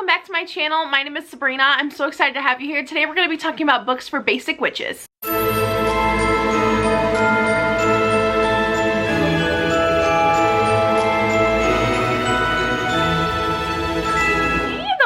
welcome back to my channel. My name is Sabrina. I'm so excited to have you here. Today we're going to be talking about books for basic witches. The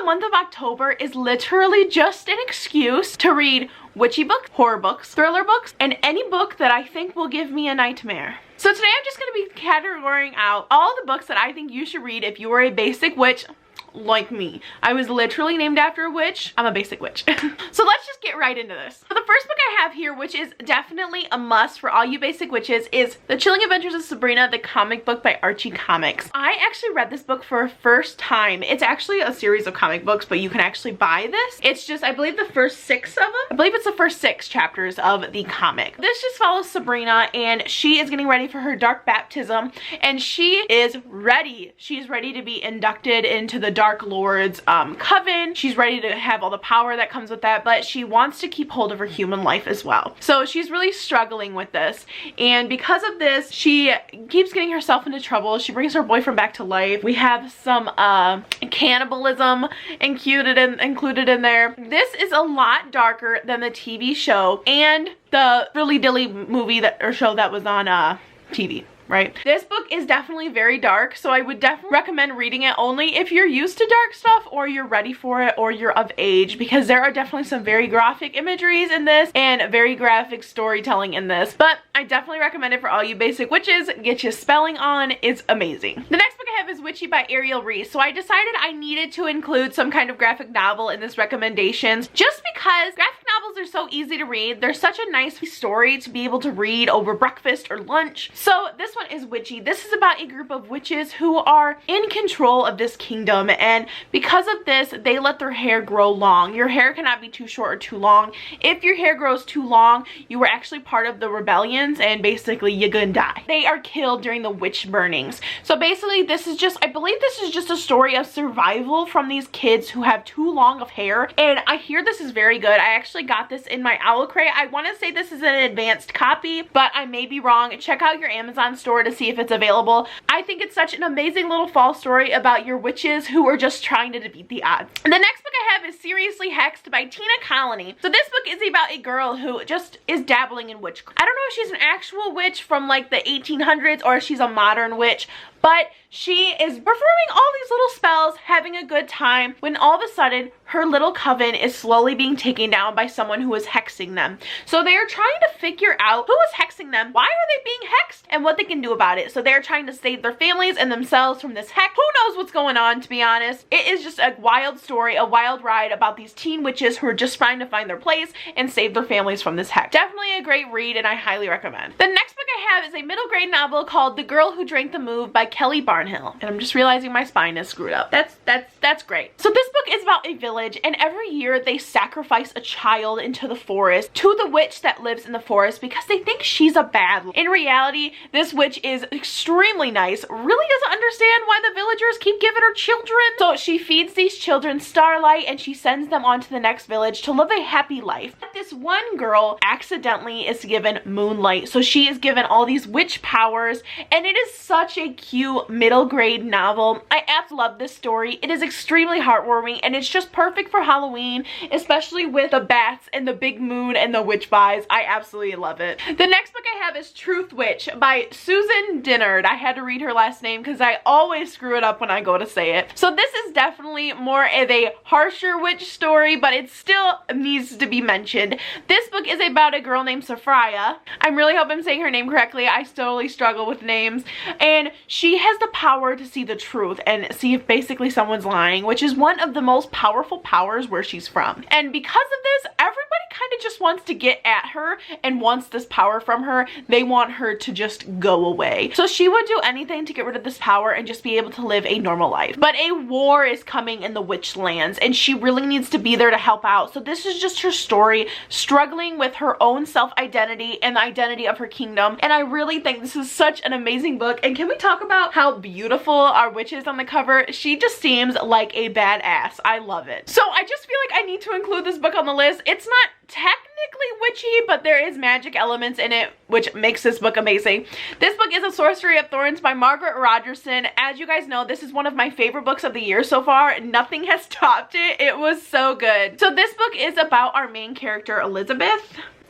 month of October is literally just an excuse to read witchy books, horror books, thriller books, and any book that I think will give me a nightmare. So today I'm just going to be categorizing out all the books that I think you should read if you are a basic witch like me. I was literally named after a witch. I'm a basic witch. So let's just get right into this. So the first book I have here, which is definitely a must for all you basic witches, is The Chilling Adventures of Sabrina, the comic book by Archie Comics. I actually read this book for a first time. It's actually a series of comic books, but you can actually buy this. It's just, I believe, the first 6 of them. I believe it's the first 6 chapters of the comic. This just follows Sabrina, and she is getting ready for her dark baptism, and she is ready. She's ready to be inducted into the Dark Lord's coven. She's ready to have all the power that comes with that, but she wants to keep hold of her human life as well. So she's really struggling with this, and because of this, she keeps getting herself into trouble. She brings her boyfriend back to life. We have some cannibalism included in there. This is a lot darker than the TV show and the Really Dilly movie or show that was on TV. Right? This book is definitely very dark, so I would definitely recommend reading it only if you're used to dark stuff, or you're ready for it, or you're of age, because there are definitely some very graphic imageries in this and very graphic storytelling in this. But I definitely recommend it for all you basic witches. Get your spelling on. It's amazing. The next book I have is Witchy by Ariel Reese. So I decided I needed to include some kind of graphic novel in this recommendations, just because graphic novels are so easy to read. They're such a nice story to be able to read over breakfast or lunch. So this one is Witchy. This is about a group of witches who are in control of this kingdom, and because of this, they let their hair grow long. Your hair cannot be too short or too long. If your hair grows too long, you were actually part of the rebellions, and basically you're gonna die. They are killed during the witch burnings. So basically this is just, I believe this is just a story of survival from these kids who have too long of hair, and I hear this is very good. I actually got this in my owl crate. I want to say this is an advanced copy, but I may be wrong. Check out your Amazon store to see if it's available. I think it's such an amazing little fall story about your witches who are just trying to defeat the odds. And the next book I have is Seriously Hexed by Tina Colony. So this book is about a girl who just is dabbling in witchcraft. I don't know if she's an actual witch from like the 1800s or if she's a modern witch, but she is performing all these little spells, having a good time, when all of a sudden her little coven is slowly being taken down by someone who is hexing them. So they are trying to figure out who is hexing them, why are they being hexed, and what they can do about it. So they're trying to save their families and themselves from this hex. Who knows what's going on, to be honest. It is just a wild story, a wild ride about these teen witches who are just trying to find their place and save their families from this hex. Definitely a great read, and I highly recommend. The next book I have is a middle grade novel called The Girl Who Drank the Move by Kelly Barnhill. And I'm just realizing my spine is screwed up. That's great. So this book is about a village, and every year they sacrifice a child into the forest to the witch that lives in the forest because they think she's a bad. In reality, this witch is extremely nice, really doesn't understand why the villagers keep giving her children. So she feeds these children starlight, and she sends them on to the next village to live a happy life. But this one girl accidentally is given moonlight, so she is given all these witch powers, and it is such a cute middle grade novel. I absolutely love this story. It is extremely heartwarming, and it's just perfect for Halloween, especially with the bats and the big moon and the witch vibes. I absolutely love it. The next book I have is Truth Witch by Susan Dennard. I had to read her last name because I always screw it up when I go to say it. So this is definitely more of a harsher witch story, but it still needs to be mentioned. This book is about a girl named Sophia. I really hope I'm saying her name correctly. I totally struggle with names. And she has the power to see the truth and see if basically someone's lying, which is one of the most powerful powers where she's from. And because of this, everybody kind of just wants to get at her and wants this power from her. They want her to just go away. So she would do anything to get rid of this power and just be able to live a normal life. But a war is coming in the witch lands, and she really needs to be there to help out. So this is just her story, struggling with her own self-identity and the identity of her kingdom. And I really think this is such an amazing book. And can we talk about how beautiful our witch is on the cover? She just seems like a badass. I love it. So I just feel like I need to include this book on the list. It's not technically witchy, but there is magic elements in it, which makes this book amazing. This book is A Sorcery of Thorns by Margaret Rogerson. As you guys know, this is one of my favorite books of the year so far. Nothing has topped it. It was so good. So this book is about our main character, Elizabeth.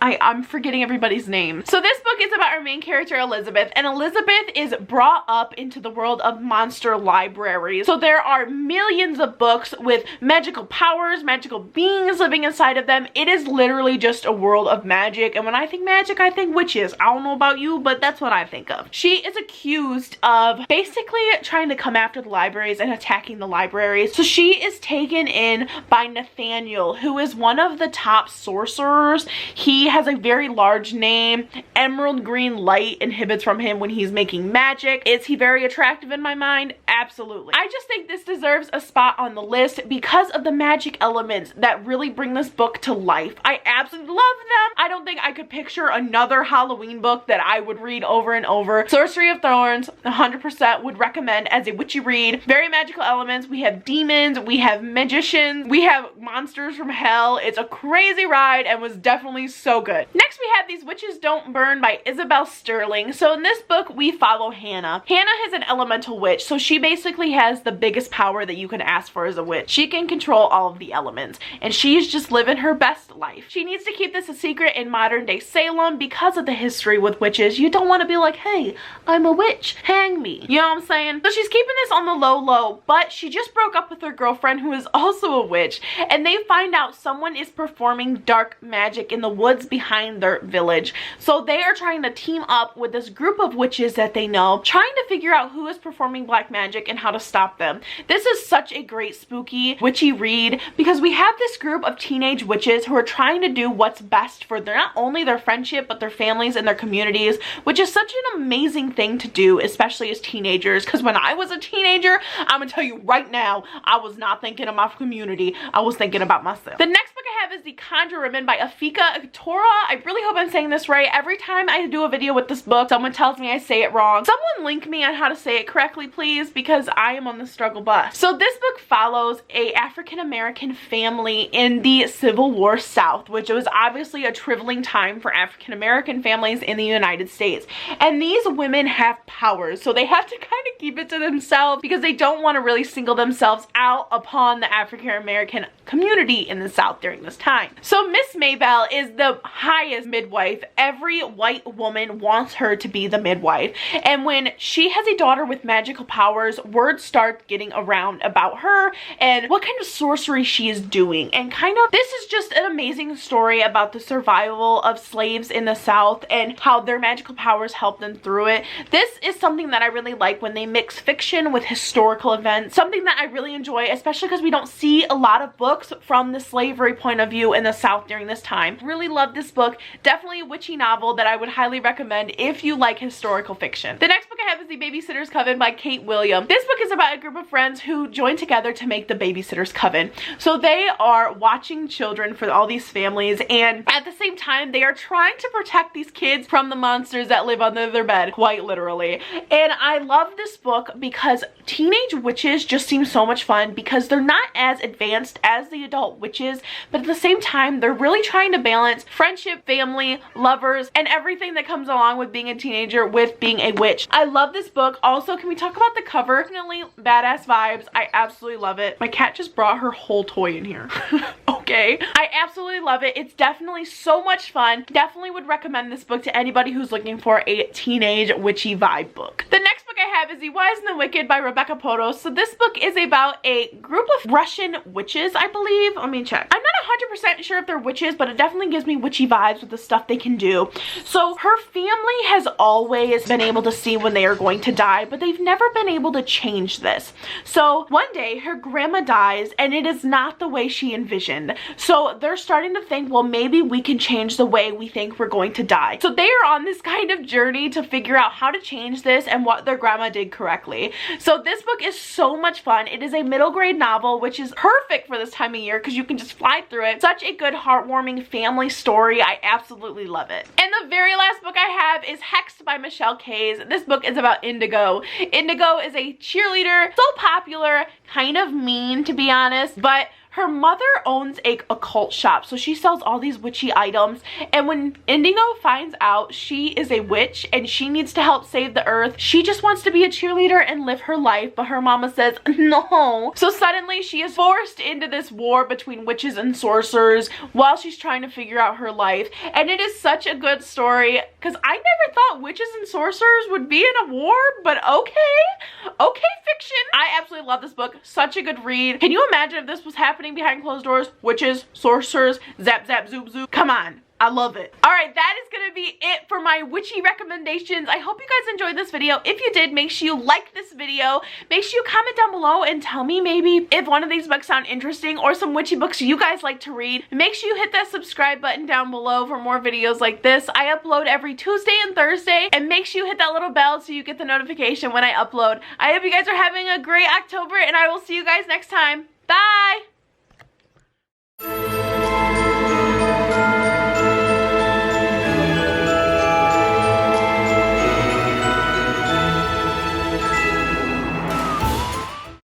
I'm forgetting everybody's name. So this book is about our main character, Elizabeth, and Elizabeth is brought up into the world of monster libraries. So there are millions of books with magical powers, magical beings living inside of them. It is literally just a world of magic, and when I think magic, I think witches. I don't know about you, but that's what I think of. She is accused of basically trying to come after the libraries and attacking the libraries. So she is taken in by Nathaniel, who is one of the top sorcerers. He has a very large name. Emerald green light inhibits from him when he's making magic. Is he very attractive in my mind? Absolutely. I just think this deserves a spot on the list because of the magic elements that really bring this book to life. I absolutely love them. I don't think I could picture another Halloween book that I would read over and over. Sorcery of Thorns, 100% would recommend as a witchy read. Very magical elements. We have demons, we have magicians, we have monsters from hell. It's a crazy ride and was definitely so good. Next we have These Witches Don't Burn by Isabel Sterling. So in this book we follow Hannah. Hannah is an elemental witch, so she basically has the biggest power that you can ask for as a witch. She can control all of the elements and she's just living her best life. She needs to keep this a secret in modern day Salem because of the history with witches. You don't want to be like, hey, I'm a witch, hang me. You know what I'm saying? So she's keeping this on the low, but she just broke up with her girlfriend who is also a witch, and they find out someone is performing dark magic in the woods behind their village. So they are trying to team up with this group of witches that they know, trying to figure out who is performing black magic and how to stop them. This is such a great spooky witchy read because we have this group of teenage witches who are trying to do what's best for not only their friendship but their families and their communities, which is such an amazing thing to do, especially as teenagers. Because when I was a teenager, I'm gonna tell you right now, I was not thinking of my community, I was thinking about myself. The next book I have is The Conjure Women by Afika Tora. I really hope I'm saying this right. Every time I do a video with this book, someone tells me I say it wrong. Someone link me on how to say it correctly, please, because I am on the struggle bus. So this book follows a African-American family in the Civil War South, which was obviously a troubling time for African-American families in the United States. And these women have powers, so they have to kind of keep it to themselves because they don't want to really single themselves out upon the African-American community in the South during this time. So Miss Maybelle is the highest midwife. Every white woman wants her to be the midwife. And when she has a daughter with magical powers, word start getting around about her and what kind of sorcery she is doing. And kind of, this is just an amazing story about the survival of slaves in the South and how their magical powers help them through it. This is something that I really like when they mix fiction with historical events. Something that I really enjoy, especially because we don't see a lot of books from the slavery point of view in the South during this time. Really love this book. Definitely a witchy novel that I would highly recommend if you like historical fiction. The next book I have is The Babysitter's Coven by Kate Williams. This book is about a group of friends who join together to make the Babysitter's Coven. So they are watching children for all these families, and at the same time they are trying to protect these kids from the monsters that live under their bed, quite literally. And I love this book because teenage witches just seem so much fun because they're not as advanced as the adult witches, but at the same time they're really trying to balance friendship, family, lovers, and everything that comes along with being a teenager with being a witch. I love this book. Also, can we talk about the cover? Definitely badass vibes. I absolutely love it. My cat just brought her whole toy in here. Okay. I absolutely love it. It's definitely so much fun. Definitely would recommend this book to anybody who's looking for a teenage witchy vibe book. The next book I have is The Wise and the Wicked by Rebecca Potos. So this book is about a group of Russian witches, I believe. Let me check. I'm not 100% sure if they're witches, but it definitely gives me witchy vibes with the stuff they can do. So her family has always been able to see when they are going to die, but they've never been able to change this. So one day her grandma dies and it is not the way she envisioned. So they're starting to think, well, maybe we can change the way we think we're going to die. So they are on this kind of journey to figure out how to change this and what their grandma did correctly. So this book is so much fun. It is a middle grade novel, which is perfect for this time of year because you can just fly through it. Such a good heartwarming family story. I absolutely love it. And the very last book I have is Hexed by Michelle Case. This book is about Indigo. Indigo is a cheerleader, so popular, kind of mean, to be honest, but her mother owns a occult shop, so she sells all these witchy items, and when Indigo finds out she is a witch and she needs to help save the earth, she just wants to be a cheerleader and live her life, but her mama says no. So suddenly she is forced into this war between witches and sorcerers while she's trying to figure out her life, and it is such a good story because I never thought witches and sorcerers would be in a war, but okay fiction. I absolutely love this book. Such a good read. Can you imagine if this was happening behind closed doors? Witches, sorcerers, zap zap zoop zoop. Come on. I love it. Alright, that is gonna be it for my witchy recommendations. I hope you guys enjoyed this video. If you did, make sure you like this video. Make sure you comment down below and tell me maybe if one of these books sound interesting or some witchy books you guys like to read. Make sure you hit that subscribe button down below for more videos like this. I upload every Tuesday and Thursday, and make sure you hit that little bell so you get the notification when I upload. I hope you guys are having a great October, and I will see you guys next time. Bye!